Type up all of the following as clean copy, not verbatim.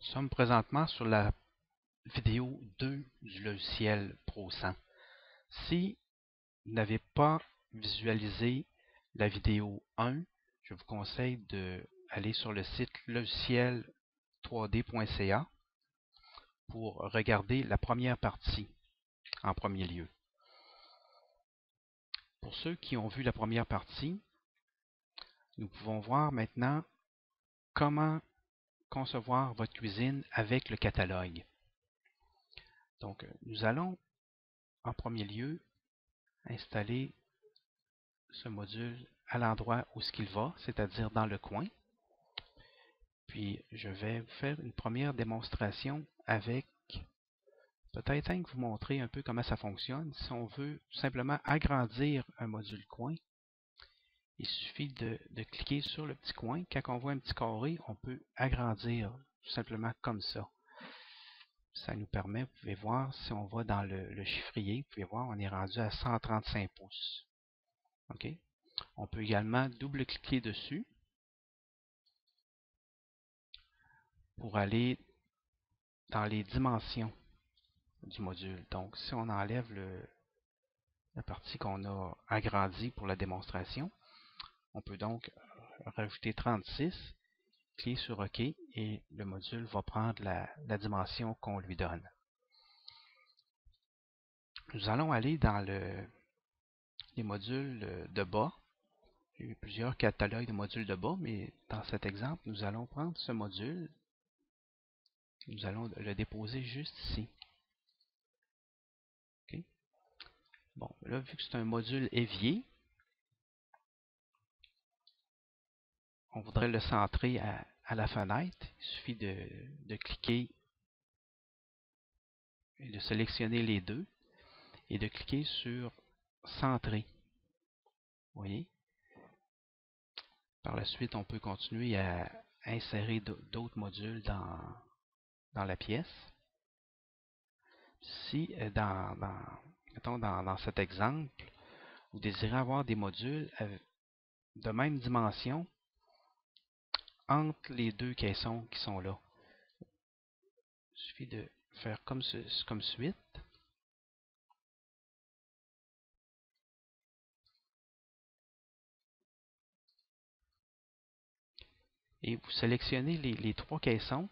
Nous sommes présentement sur la vidéo 2 du logiciel Pro100. Si vous n'avez pas visualisé la vidéo 1, je vous conseille d'aller sur le site logiciel3d.ca pour regarder la première partie en premier lieu. Pour ceux qui ont vu la première partie, nous pouvons voir maintenant comment concevoir votre cuisine avec le catalogue. Donc, nous allons en premier lieu installer ce module à l'endroit où ce qu'il va, c'est-à-dire dans le coin. Puis, je vais vous faire une première démonstration avec, peut-être vous montrer un peu comment ça fonctionne. Si on veut tout simplement agrandir un module coin, il suffit de cliquer sur le petit coin. Quand on voit un petit carré, on peut agrandir tout simplement comme ça. Ça nous permet, vous pouvez voir, si on va dans le chiffrier, vous pouvez voir, on est rendu à 135 pouces. OK? On peut également double-cliquer dessus pour aller dans les dimensions du module. Donc, si on enlève la partie qu'on a agrandie pour la démonstration, on peut donc rajouter 36, cliquer sur OK et le module va prendre la dimension qu'on lui donne. Nous allons aller dans les modules de bas. Il y a eu plusieurs catalogues de modules de bas, mais dans cet exemple, nous allons prendre ce module. Nous allons le déposer juste ici. OK? Bon, là, vu que c'est un module évier, on voudrait le centrer à la fenêtre. Il suffit de cliquer et de sélectionner les deux et de cliquer sur Centrer. Vous voyez? Par la suite, on peut continuer à insérer d'autres modules dans la pièce. Si mettons dans cet exemple, vous désirez avoir des modules de même dimension entre les deux caissons qui sont là, il suffit de faire comme suite. Et vous sélectionnez les trois caissons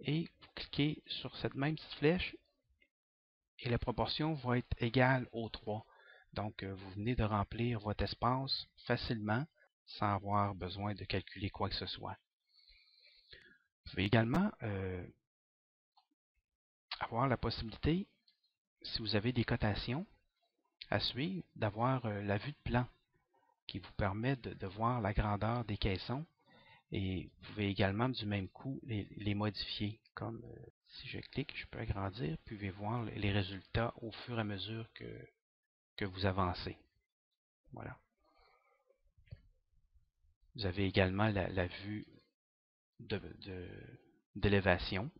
et vous cliquez sur cette même petite flèche et la proportion va être égale aux 3. Donc, vous venez de remplir votre espace facilement sans avoir besoin de calculer quoi que ce soit. Vous pouvez également avoir la possibilité, si vous avez des cotations à suivre, d'avoir la vue de plan qui vous permet de voir la grandeur des caissons. Et vous pouvez également du même coup les modifier. Comme si je clique, je peux agrandir, puis vous pouvez voir les résultats au fur et à mesure que vous avancez. Voilà. Vous avez également la vue d'élévation.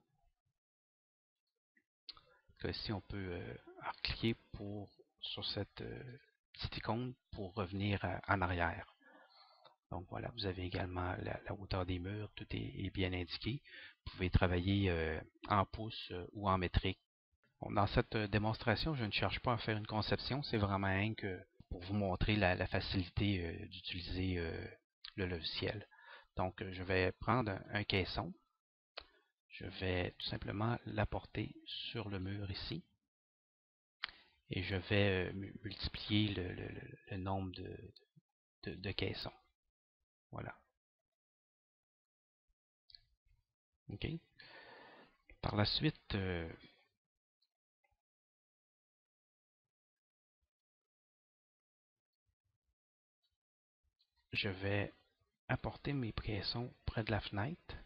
Ici, on peut cliquer sur cette petite icône pour revenir en arrière. Donc voilà, vous avez également la hauteur des murs, tout est bien indiqué. Vous pouvez travailler en pouces ou en métrique. Bon, dans cette démonstration, je ne cherche pas à faire une conception, c'est vraiment rien que pour vous montrer la facilité d'utiliser le logiciel. Donc je vais prendre un caisson, je vais tout simplement l'apporter sur le mur ici et je vais multiplier le nombre de caissons. Voilà. OK. Par la suite, je vais apporter mes caissons près de la fenêtre.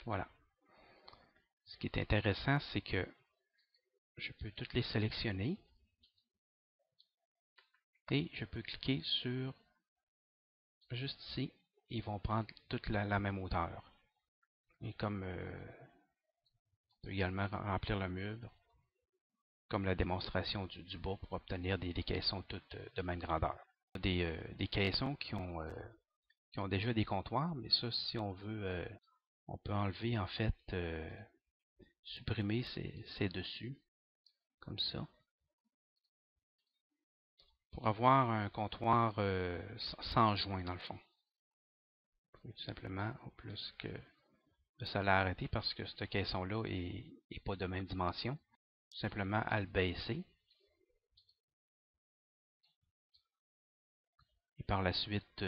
Voilà. Ce qui est intéressant, c'est que je peux toutes les sélectionner et je peux cliquer sur juste ici. Ils vont prendre toute la même hauteur. Et comme on peut également remplir le mur, comme la démonstration du bas pour obtenir des caissons toutes de même grandeur. Des caissons qui ont déjà des comptoirs, mais ça, si on veut, on peut enlever, en fait, supprimer ces dessus, comme ça, pour avoir un comptoir sans joint, dans le fond. Vous pouvez tout simplement, au plus que ça l'a arrêté parce que ce caisson-là est pas de même dimension. Tout simplement à le baisser. Et par la suite,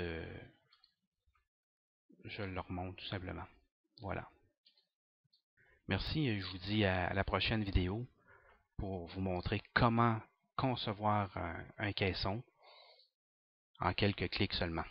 je le remonte tout simplement. Voilà. Merci, je vous dis à la prochaine vidéo pour vous montrer comment concevoir un caisson en quelques clics seulement.